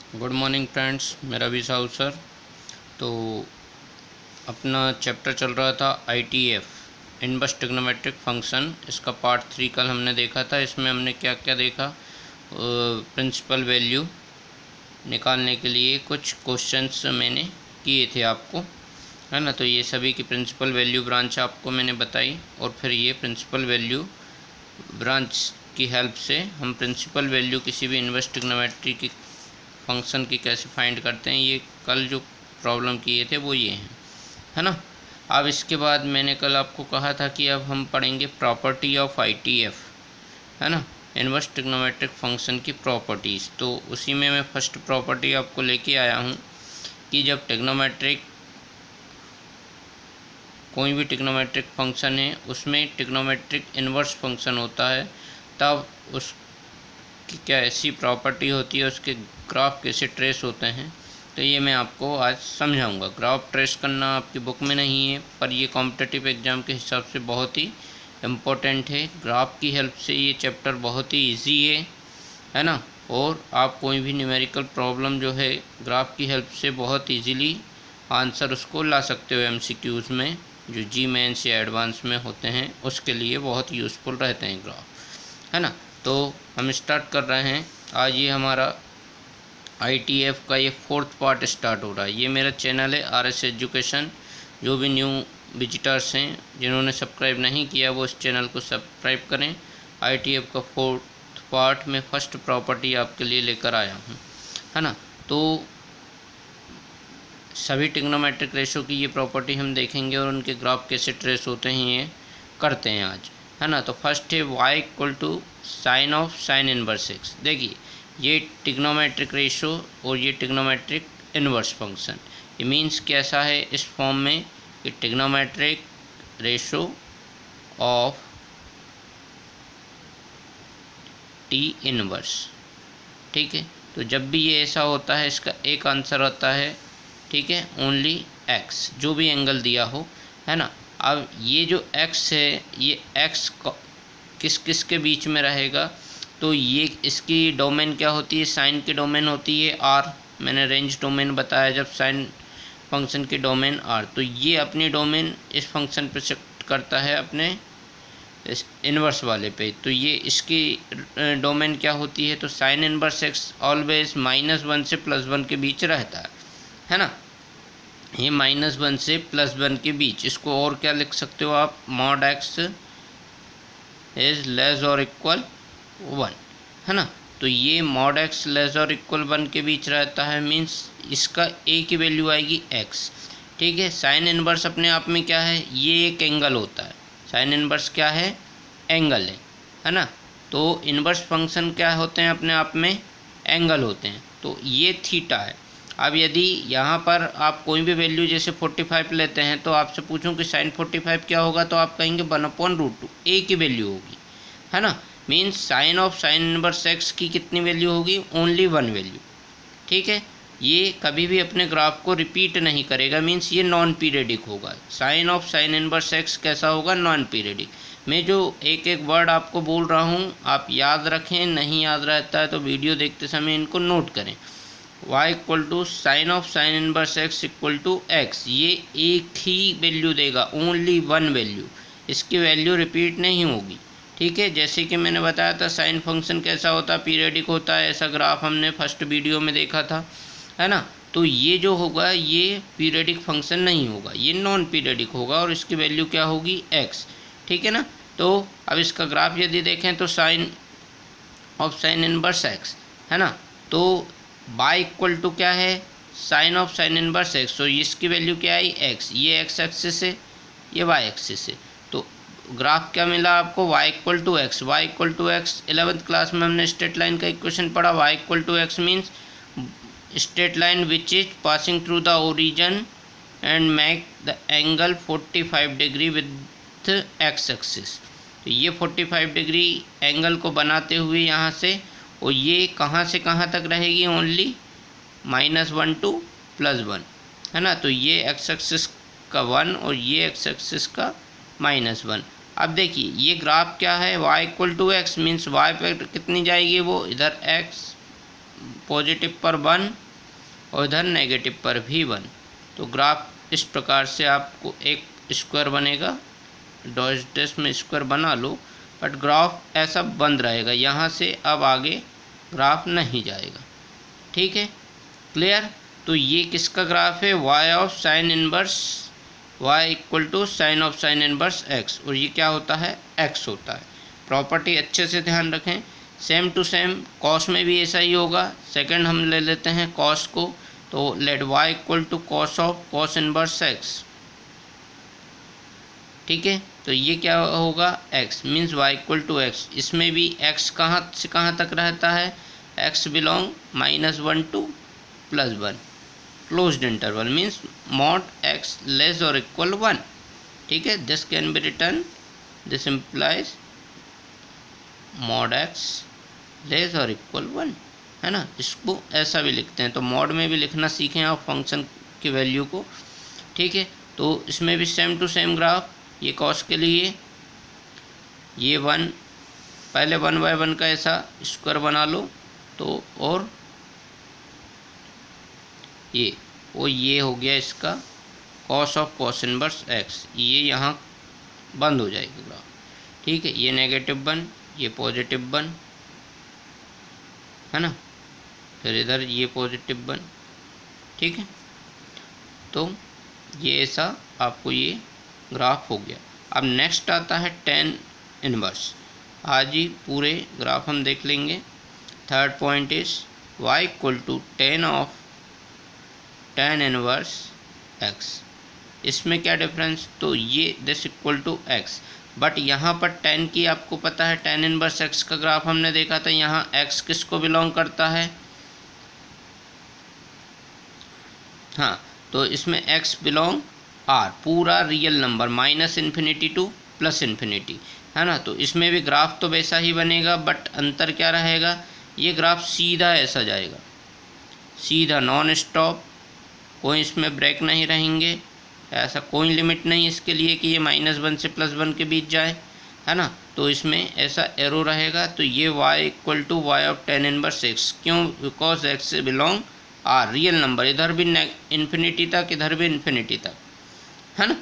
Good morning friends, मेरा भी Sahu sir. तो अपना चैप्टर चल रहा था ITF इनवर्स ट्रिग्नोमेट्रिक फंक्शन। इसका पार्ट 3 कल हमने देखा था। इसमें हमने क्या क्या देखा, प्रिंसिपल वैल्यू निकालने के लिए कुछ क्वेश्चंस मैंने किए थे आपको, है ना। तो ये सभी की प्रिंसिपल वैल्यू ब्रांच आपको मैंने बताई, और फिर ये प्रिंसिपल वैल्यू ब्रांच की हेल्प से हम प्रिंसिपल वैल्यू किसी भी इनवर्स ट्रिग्नोमेट्री की फंक्शन की कैसे फाइंड करते हैं। ये कल जो प्रॉब्लम किए थे वो ये हैं, है ना। अब इसके बाद मैंने कल आपको कहा था कि अब हम पढ़ेंगे प्रॉपर्टी ऑफ ITF, है ना, इनवर्स ट्रिग्नोमेट्रिक फंक्शन की प्रॉपर्टीज़। तो उसी में मैं फर्स्ट प्रॉपर्टी आपको लेके आया हूँ कि जब ट्रिग्नोमेट्रिक कोई भी ट्रिग्नोमेट्रिक फंक्शन है उसमें ट्रिग्नोमेट्रिक इनवर्स फंक्शन होता है, तब उसकी क्या ऐसी प्रॉपर्टी होती है, उसके ग्राफ कैसे ट्रेस होते हैं। तो ये मैं आपको आज समझाऊंगा। ग्राफ ट्रेस करना आपकी बुक में नहीं है, पर ये कॉम्पिटिटिव एग्ज़ाम के हिसाब से बहुत ही इम्पोर्टेंट है। ग्राफ की हेल्प से ये चैप्टर बहुत ही ईजी है ना। और आप कोई भी न्यूमेरिकल प्रॉब्लम जो है ग्राफ की हेल्प से बहुत ईजीली आंसर उसको ला सकते हो। MCQs में जो जी मेंस या एडवांस में होते हैं उसके लिए बहुत यूज़फुल रहते हैं ग्राफ, है ना। तो हम स्टार्ट कर रहे हैं। आज ये हमारा ITF का ये 4th पार्ट स्टार्ट हो रहा है। ये मेरा चैनल है RS एजुकेशन। जो भी न्यू विजिटर्स हैं जिन्होंने सब्सक्राइब नहीं किया वो इस चैनल को सब्सक्राइब करें। ITF का 4th पार्ट में फर्स्ट प्रॉपर्टी आपके लिए लेकर आया हूँ, है ना। तो सभी ट्रिग्नोमेट्रिक रेशो की ये प्रॉपर्टी हम देखेंगे और उनके ग्राफ कैसे ट्रेस होते हैं ये करते हैं आज, है ना। तो फर्स्ट है y = sine of sine inverse x। देखिए ये ट्रिग्नोमेट्रिक रेशो और ये ट्रिग्नोमेट्रिक इनवर्स फंक्शन, ये मीन्स कैसा है इस फॉर्म में कि trigonometric ratio of t inverse, ठीक है। तो जब भी ये ऐसा होता है इसका एक आंसर होता है, ठीक है, ओनली x, जो भी एंगल दिया हो, है ना। अब ये जो x है ये x किस किस के बीच में रहेगा, तो ये इसकी डोमेन क्या होती है, साइन की डोमेन होती है r। मैंने रेंज डोमेन बताया जब साइन फंक्शन की डोमेन r। तो ये अपनी डोमेन इस फंक्शन पे शिफ्ट करता है अपने इस इन्वर्स वाले पे। तो ये इसकी डोमेन क्या होती है, तो साइन इन्वर्स x ऑलवेज -1 से +1 के बीच रहता है ना। ये -1 से +1 के बीच, इसको और क्या लिख सकते हो आप, mod x इज़ लेस और इक्वल 1, है ना। तो ये mod x लेस और इक्वल 1 के बीच रहता है, मीन्स इसका a की वैल्यू आएगी x, ठीक है। साइन इन्वर्स अपने आप में क्या है, ये एक एंगल होता है। साइन इन्वर्स क्या है, एंगल है ना। तो इन्वर्स फंक्शन क्या होते हैं, अपने आप में एंगल होते हैं। तो ये थीटा है। अब यदि यहाँ पर आप कोई भी वैल्यू जैसे 45 लेते हैं तो आपसे पूछूं कि साइन 45 क्या होगा, तो आप कहेंगे 1/√2 a की वैल्यू होगी, है ना। Means sign of sine inverse x की कितनी वैल्यू होगी, ओनली 1 वैल्यू, ठीक है। ये कभी भी अपने ग्राफ को रिपीट नहीं करेगा, मीन्स ये नॉन पीरियडिक होगा। Sine of sine inverse x कैसा होगा, नॉन पीरियडिक। मैं जो एक एक वर्ड आपको बोल रहा हूँ आप याद रखें, नहीं याद रहता है तो वीडियो देखते समय इनको नोट करें। y = sine of sine inverse x = x, ये एक ही वैल्यू देगा, ओनली 1 वैल्यू, इसकी वैल्यू रिपीट नहीं होगी, ठीक है। जैसे कि मैंने बताया था साइन फंक्शन कैसा होता है, पीरियडिक होता है। ऐसा ग्राफ हमने फर्स्ट वीडियो में देखा था, है ना। तो ये जो होगा ये पीरियडिक फंक्शन नहीं होगा, ये नॉन पीरियडिक होगा और इसकी वैल्यू क्या होगी, x, ठीक है ना। तो अब इसका ग्राफ यदि देखें तो sine of sine inverse x, है ना। तो y = क्या है, sine of sine inverse x। तो इसकी वैल्यू क्या आई, x, ये x एक्सिस है, ये y एक्सिस है। तो ग्राफ क्या मिला आपको, y = x। y = x 11th class में हमने स्ट्रेट लाइन का इक्वेशन पढ़ा। y = x means straight line which is passing through the origin and make the angle 45 degree with x axis. तो ये 45 डिग्री एंगल को बनाते हुए यहाँ से, और ये कहाँ से कहाँ तक रहेगी, ओनली -1 to +1, है ना। तो ये x एक्सिस का 1 और ये x एक्सिस का -1। अब देखिए ये ग्राफ क्या है, y = x मीन्स y पर कितनी जाएगी, वो इधर x पॉजिटिव पर 1 और इधर नेगेटिव पर भी 1। तो ग्राफ इस प्रकार से आपको एक स्क्वायर बनेगा, डॉट डैश में स्क्वायर बना लो, बट ग्राफ ऐसा बंद रहेगा, यहाँ से अब आगे ग्राफ नहीं जाएगा। ठीक है, क्लियर। तो ये किसका ग्राफ है? y of sine inverse y equal to sine of sine inverse x, और ये क्या होता है? x होता है। प्रॉपर्टी अच्छे से ध्यान रखें, सेम टू सेम कॉस में भी ऐसा ही होगा। सेकंड हम ले लेते हैं कॉस को, तो let y equal to cos of cos inverse x। ठीक है, तो ये क्या होगा? x means y equal to x। इसमें भी x कहाँ से कहाँ तक रहता है? x belong -1 to +1, closed interval means mod x less और इक्वल 1। ठीक है, this can be written, this implies mod x less और इक्वल 1, है ना। इसको ऐसा भी लिखते हैं, तो मॉड में भी लिखना सीखें आप फंक्शन की वैल्यू को। ठीक है, तो इसमें भी सेम टू सेम ग्राफ, ये कॉस के लिए ये 1, पहले 1/1 का ऐसा स्क्वायर बना लो, तो और ये हो गया इसका cos of cos inverse x, ये यहाँ बंद हो जाएगा ग्राफ। ठीक है, ये -1, ये +1, है ना, फिर इधर ये +1। ठीक है, तो ये ऐसा आपको ये ग्राफ हो गया। अब नेक्स्ट आता है tan इनवर्स। आज ही पूरे ग्राफ हम देख लेंगे। Third point is y equal to tan of tan inverse x। इसमें क्या डिफरेंस? तो ये this equal to x, but यहाँ पर tan की आपको पता है, tan इनवर्स x का ग्राफ हमने देखा था। यहाँ x किसको बिलोंग करता है? हाँ, तो इसमें x बिलोंग r, पूरा रियल नंबर -∞ टू +∞, है ना। तो इसमें भी ग्राफ तो वैसा ही बनेगा, बट अंतर क्या रहेगा? ये ग्राफ सीधा ऐसा जाएगा, सीधा नॉन स्टॉप, कोई इसमें ब्रेक नहीं रहेंगे, ऐसा कोई लिमिट नहीं इसके लिए कि ये -1 से +1 के बीच जाए, है ना। तो इसमें ऐसा एरो रहेगा। तो ये y equal to y of tan inverse x, क्यों? बिकॉज x से बिलोंग r, रियल नंबर, इधर भी इन्फिनिटी तक, इधर भी इन्फिनिटी तक, है ना।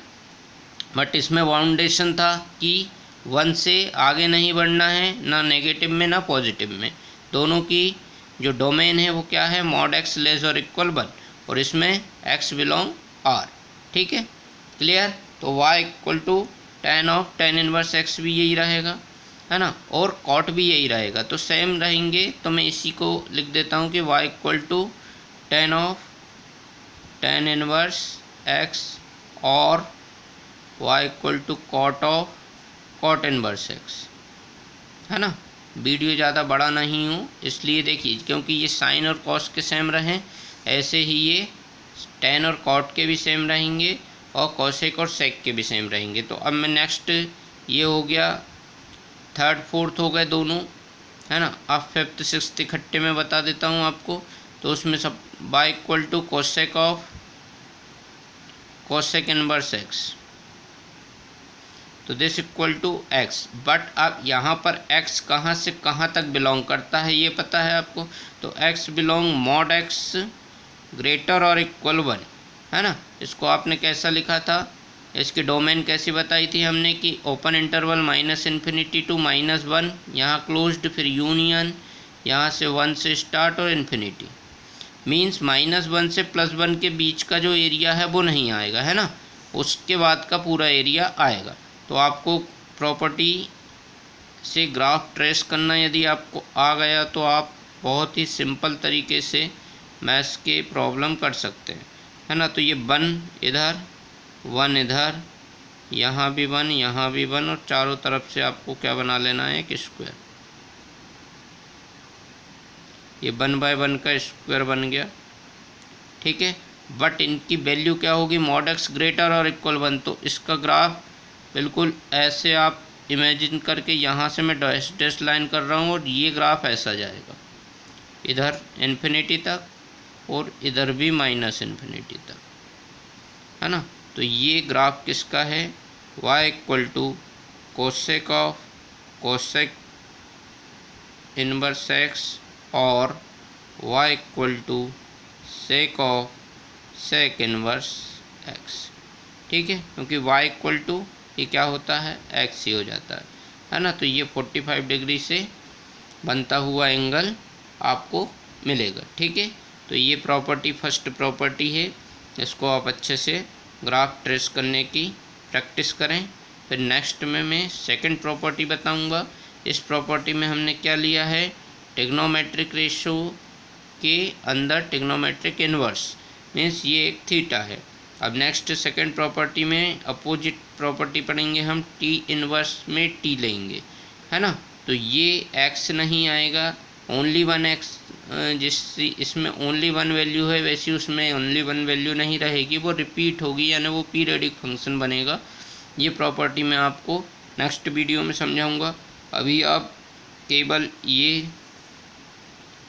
बट इसमें बाउंडेशन था कि 1 से आगे नहीं बढ़ना है, ना नेगेटिव में ना पॉजिटिव में, दोनों की जो डोमेन है वो क्या है? मॉड x लेस और इक्वल 1, और इसमें x बिलोंग r। ठीक है, क्लियर। तो y equal to tan of tan inverse x भी यही रहेगा, है ना, और कॉट भी यही रहेगा, तो सेम रहेंगे। तो मैं इसी को लिख देता हूँ कि y equal to tan of tan inverse x और y equal to cot of cot inverse x, है ना। वीडियो ज़्यादा बड़ा नहीं हूँ इसलिए देखिए, क्योंकि ये साइन और कॉस के सेम रहें, ऐसे ही ये tan और कॉट के भी सेम रहेंगे, और कॉसेक और सेक के भी सेम रहेंगे। तो अब मैं नेक्स्ट, ये हो गया थर्ड फोर्थ हो गए दोनों, है ना। अब फिफ्थ सिक्स्थ इकट्ठे में बता देता हूँ आपको। तो उसमें सब y equal to cosec of cosec inverse x, तो this equal to x। But अब यहाँ पर x कहाँ से कहाँ तक बिलोंग करता है ये पता है आपको? तो x belong mod x greater और इक्वल 1, है ना। इसको आपने कैसा लिखा था? इसकी डोमेन कैसी बताई थी हमने कि ओपन इंटरवल -∞ टू -1, यहाँ क्लोज्ड, फिर यूनियन, यहाँ से 1 से स्टार्ट और इन्फिनिटी, मीन्स -1 से +1 के बीच का जो एरिया है वो नहीं आएगा, है ना, उसके बाद का पूरा एरिया आएगा। तो आपको प्रॉपर्टी से ग्राफ ट्रेस करना यदि आपको आ गया तो आप बहुत ही सिंपल तरीके से मैथ्स के प्रॉब्लम कर सकते हैं, है ना। तो ये 1 इधर, 1 इधर, यहाँ भी 1, यहाँ भी 1, और चारों तरफ से आपको क्या बना लेना है? एक स्क्वायर। ये 1/1 का स्क्वायर बन गया, ठीक है। बट इनकी वैल्यू क्या होगी? मॉड x ग्रेटर और इक्वल 1। तो इसका ग्राफ बिल्कुल ऐसे आप इमेजिन करके, यहाँ से मैं डैश लाइन कर रहा हूँ, और ये ग्राफ ऐसा जाएगा इधर इन्फिनिटी तक, और इधर भी -∞ तक, है ना। तो ये ग्राफ किसका है? y equal to cosec of cosec inverse x और y equal to sec of sec inverse x, ठीक है, क्योंकि y इक्वल टू ये क्या होता है x ही हो जाता है ना। तो ये 45 डिग्री से बनता हुआ एंगल आपको मिलेगा, ठीक है। तो ये प्रॉपर्टी फर्स्ट प्रॉपर्टी है, इसको आप अच्छे से ग्राफ ट्रेस करने की प्रैक्टिस करें। फिर नेक्स्ट में मैं सेकंड प्रॉपर्टी बताऊंगा। इस प्रॉपर्टी में हमने क्या लिया है, ट्रिग्नोमेट्रिक रेशो के अंदर ट्रिग्नोमेट्रिक इन्वर्स, मीन्स ये एक थीटा है। अब नेक्स्ट सेकंड प्रॉपर्टी में अपोजिट प्रॉपर्टी पढ़ेंगे हम, टी इन्वर्स में टी लेंगे, है ना। तो ये x नहीं आएगा, ओनली वन एक्स, जिस इसमें ओनली वन वैल्यू है वैसी उसमें ओनली वन वैल्यू नहीं रहेगी, वो रिपीट होगी, यानी वो पीरियडिक फंक्शन बनेगा। ये प्रॉपर्टी मैं आपको नेक्स्ट वीडियो में समझाऊंगा। अभी आप केवल ये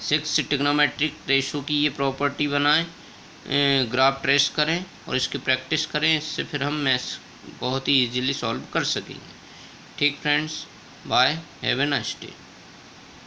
6 ट्रिग्नोमेट्रिक रेशो की ये प्रॉपर्टी बनाएं, ग्राफ ट्रेस करें और इसकी प्रैक्टिस करें, इससे फिर हम मैथ्स बहुत ही इजीली सॉल्व कर सकेंगे। ठीक friends, bye, have a nice day.